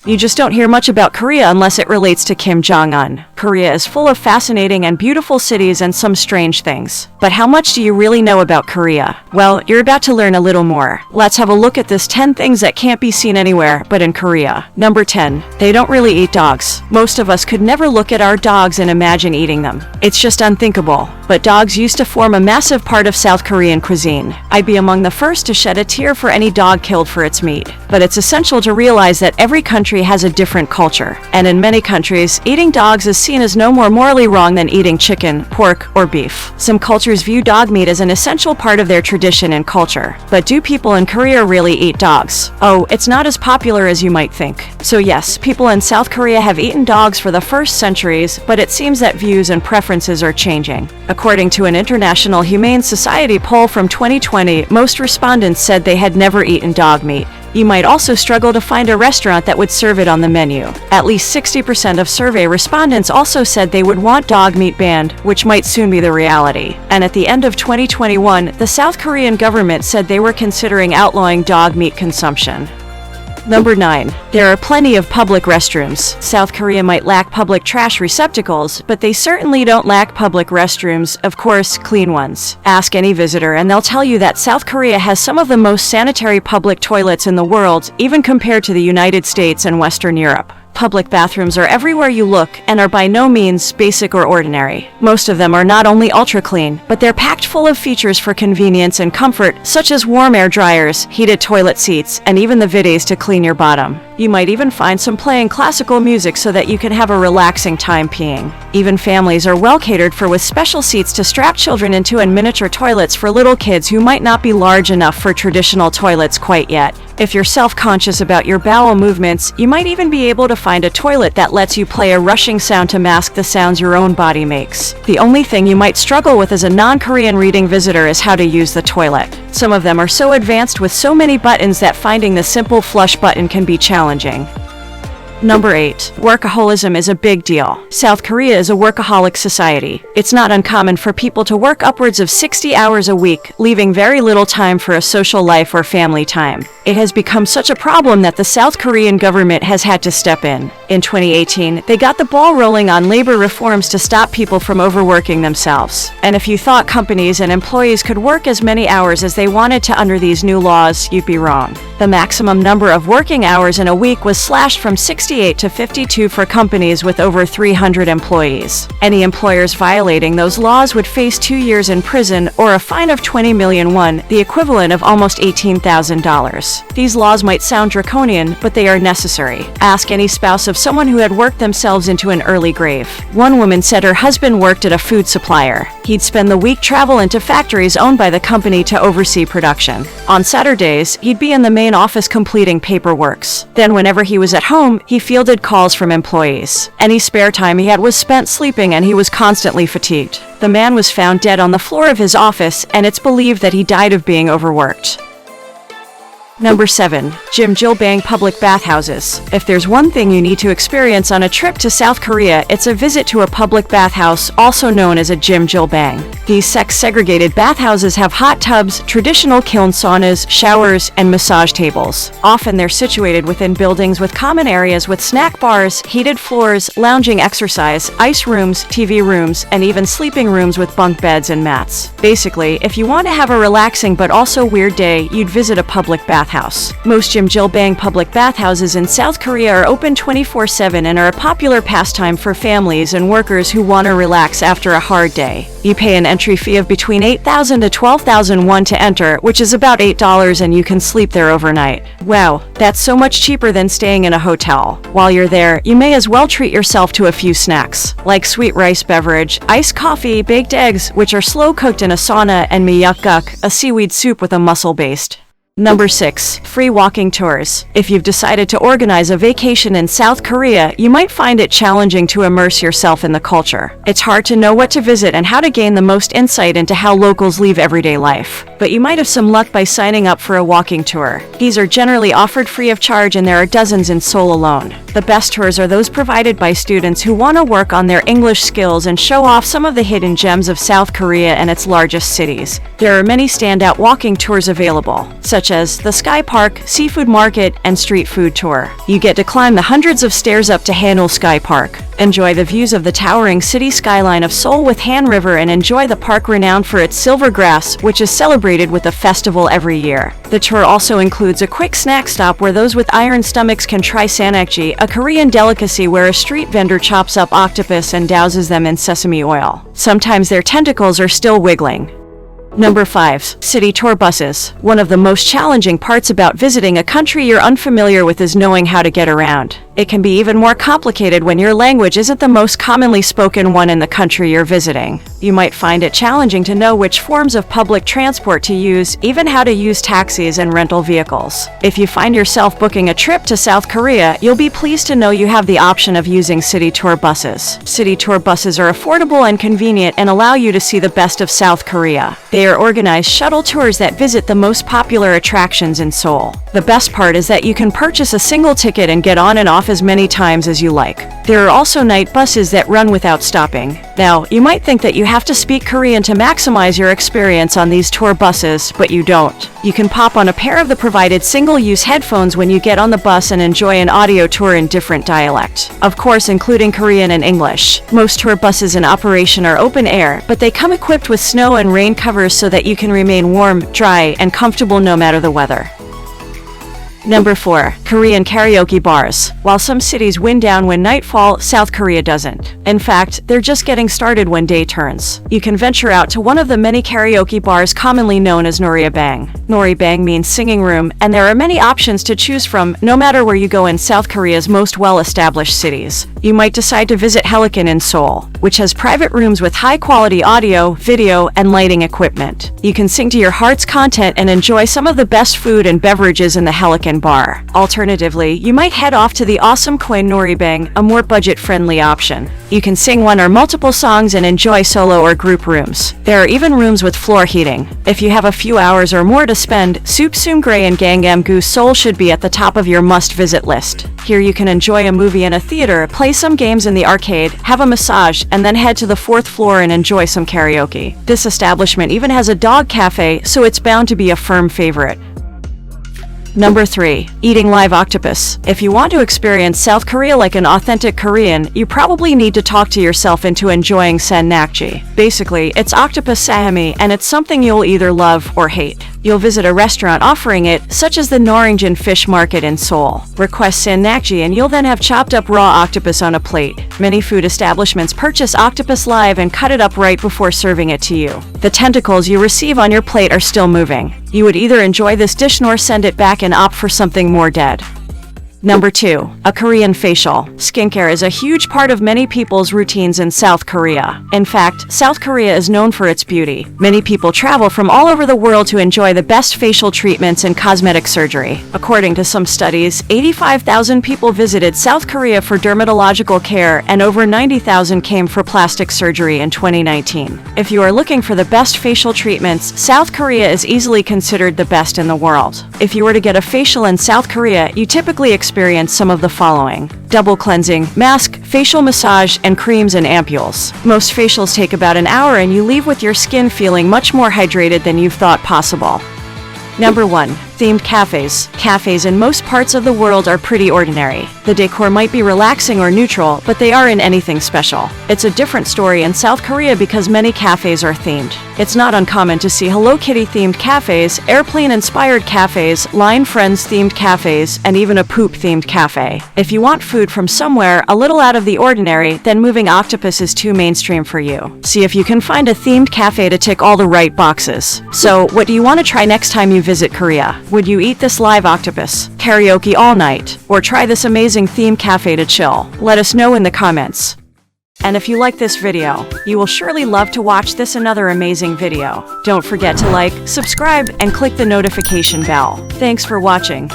You just don't hear much about Korea unless it relates to Kim Jong-un. Korea is full of fascinating and beautiful cities and some strange things. But how much do you really know about Korea? Well, you're about to learn a little more. Let's have a look at this 10 things that can't be seen anywhere but in Korea. Number 10. They don't really eat dogs. Most of us could never look at our dogs and imagine eating them. It's just unthinkable. But dogs used to form a massive part of South Korean cuisine. I'd be among the first to shed a tear for any dog killed for its meat. But it's essential to realize that every country has a different culture. And in many countries, eating dogs is seen as no more morally wrong than eating chicken, pork, or beef. Some cultures view dog meat as an essential part of their tradition and culture. But do people in Korea really eat dogs? Oh, it's not as popular as you might think. So yes, people in South Korea have eaten dogs for the first centuries, but it seems that views and preferences are changing. According to an International Humane Society poll from 2020, most respondents said they had never eaten dog meat. You might also struggle to find a restaurant that would serve it on the menu. At least 60% of survey respondents also said they would want dog meat banned, which might soon be the reality. And at the end of 2021, the South Korean government said they were considering outlawing dog meat consumption. Number 9. There are plenty of public restrooms. South Korea might lack public trash receptacles, but they certainly don't lack public restrooms, of course, clean ones. Ask any visitor and they'll tell you that South Korea has some of the most sanitary public toilets in the world, even compared to the United States and Western Europe. Public bathrooms are everywhere you look and are by no means basic or ordinary. Most of them are not only ultra clean, but they're packed full of features for convenience and comfort, such as warm air dryers, heated toilet seats, and even the bidets to clean your bottom. You might even find some playing classical music so that you can have a relaxing time peeing. Even families are well catered for with special seats to strap children into and miniature toilets for little kids who might not be large enough for traditional toilets quite yet. If you're self-conscious about your bowel movements, you might even be able to find a toilet that lets you play a rushing sound to mask the sounds your own body makes. The only thing you might struggle with as a non-Korean reading visitor is how to use the toilet. Some of them are so advanced with so many buttons that finding the simple flush button can be challenging. Number 8. Workaholism is a big deal. South Korea is a workaholic society. It's not uncommon for people to work upwards of 60 hours a week, leaving very little time for a social life or family time. It has become such a problem that the South Korean government has had to step in. In 2018, they got the ball rolling on labor reforms to stop people from overworking themselves. And if you thought companies and employees could work as many hours as they wanted to under these new laws, you'd be wrong. The maximum number of working hours in a week was slashed from 68 to 52 for companies with over 300 employees. Any employers violating those laws would face 2 years in prison or a fine of 20 million won, the equivalent of almost $18,000. These laws might sound draconian, but they are necessary. Ask any spouse of someone who had worked themselves into an early grave. One woman said her husband worked at a food supplier. He'd spend the week travel into factories owned by the company to oversee production. On Saturdays, he'd be in the main office completing paperwork. Then whenever he was at home, he fielded calls from employees. Any spare time he had was spent sleeping and he was constantly fatigued. The man was found dead on the floor of his office, and it's believed that he died of being overworked. Number 7. Jjimjilbang public bathhouses. If there's one thing you need to experience on a trip to South Korea, it's a visit to a public bathhouse, also known as a jjimjilbang. These sex-segregated bathhouses have hot tubs, traditional kiln saunas, showers, and massage tables. Often they're situated within buildings with common areas with snack bars, heated floors, lounging exercise, ice rooms, TV rooms, and even sleeping rooms with bunk beds and mats. Basically, if you want to have a relaxing but also weird day, you'd visit a public bathhouse. Most jjimjilbang public bathhouses in South Korea are open 24/7 and are a popular pastime for families and workers who want to relax after a hard day. You pay an entry fee of between 8,000 to 12,000 won to enter, which is about $8, and you can sleep there overnight. Wow, that's so much cheaper than staying in a hotel. While you're there, you may as well treat yourself to a few snacks, like sweet rice beverage, iced coffee, baked eggs, which are slow cooked in a sauna, and myeokguk, a seaweed soup with a mussel based. Number 6. Free walking tours. If you've decided to organize a vacation in South Korea, you might find it challenging to immerse yourself in the culture. It's hard to know what to visit and how to gain the most insight into how locals live everyday life. But you might have some luck by signing up for a walking tour. These are generally offered free of charge, and there are dozens in Seoul alone. The best tours are those provided by students who want to work on their English skills and show off some of the hidden gems of South Korea and its largest cities. There are many standout walking tours available, such such as the Sky Park, Seafood Market, and Street Food Tour. You get to climb the hundreds of stairs up to Hanul Sky Park. Enjoy the views of the towering city skyline of Seoul with Han River and enjoy the park renowned for its silver grass, which is celebrated with a festival every year. The tour also includes a quick snack stop where those with iron stomachs can try sannakji, a Korean delicacy where a street vendor chops up octopus and douses them in sesame oil. Sometimes their tentacles are still wiggling. Number 5. City tour buses. One of the most challenging parts about visiting a country you're unfamiliar with is knowing how to get around. It can be even more complicated when your language isn't the most commonly spoken one in the country you're visiting. You might find it challenging to know which forms of public transport to use, even how to use taxis and rental vehicles. If you find yourself booking a trip to South Korea, you'll be pleased to know you have the option of using city tour buses. City tour buses are affordable and convenient and allow you to see the best of South Korea. They are organized shuttle tours that visit the most popular attractions in Seoul. The best part is that you can purchase a single ticket and get on and off as many times as you like. There are also night buses that run without stopping. Now, you might think that you have to speak Korean to maximize your experience on these tour buses, but you don't. You can pop on a pair of the provided single-use headphones when you get on the bus and enjoy an audio tour in different dialect. Of course, including Korean and English. Most tour buses in operation are open air, but they come equipped with snow and rain covers so that you can remain warm, dry, and comfortable no matter the weather. Number 4. Korean karaoke bars. While some cities wind down when nightfall, South Korea doesn't. In fact, they're just getting started when day turns. You can venture out to one of the many karaoke bars commonly known as Noraebang. Noraebang means singing room, and there are many options to choose from, no matter where you go in South Korea's most well-established cities. You might decide to visit Helican in Seoul, which has private rooms with high-quality audio, video, and lighting equipment. You can sing to your heart's content and enjoy some of the best food and beverages in the Helican bar. Alternatively, you might head off to the awesome Kwoen Noraebang, a more budget-friendly option. You can sing one or multiple songs and enjoy solo or group rooms. There are even rooms with floor heating. If you have a few hours or more to spend, Supsumgray and Gangnam-gu Seoul should be at the top of your must-visit list. Here you can enjoy a movie in a theater, play some games in the arcade, have a massage, and then head to the 4th floor and enjoy some karaoke. This establishment even has a dog cafe, so it's bound to be a firm favorite. Number 3. Eating live octopus. If you want to experience South Korea like an authentic Korean, you probably need to talk to yourself into enjoying sannakji. Basically, it's octopus sashimi, and it's something you'll either love or hate. You'll visit a restaurant offering it, such as the Noringjin Fish Market in Seoul. Request sannakji and you'll then have chopped up raw octopus on a plate. Many food establishments purchase octopus live and cut it up right before serving it to you. The tentacles you receive on your plate are still moving. You would either enjoy this dish nor send it back and opt for something more dead. Number 2. A Korean facial. Skincare is a huge part of many people's routines in South Korea. In fact, South Korea is known for its beauty. Many people travel from all over the world to enjoy the best facial treatments and cosmetic surgery. According to some studies, 85,000 people visited South Korea for dermatological care and over 90,000 came for plastic surgery in 2019. If you are looking for the best facial treatments, South Korea is easily considered the best in the world. If you were to get a facial in South Korea, you typically experience some of the following: double cleansing, mask, facial massage, and creams and ampules. Most facials take about an hour and you leave with your skin feeling much more hydrated than you've thought possible. Number 1. Themed cafes. Cafes in most parts of the world are pretty ordinary. The decor might be relaxing or neutral, but they aren't anything special. It's a different story in South Korea because many cafes are themed. It's not uncommon to see Hello Kitty themed cafes, airplane inspired cafes, Line Friends themed cafes, and even a poop themed cafe. If you want food from somewhere a little out of the ordinary, then moving octopus is too mainstream for you. See if you can find a themed cafe to tick all the right boxes. So, what do you want to try next time you visit Korea? Would you eat this live octopus, karaoke all night, or try this amazing theme cafe to chill? Let us know in the comments. And if you like this video, you will surely love to watch this another amazing video. Don't forget to like, subscribe, and click the notification bell. Thanks for watching.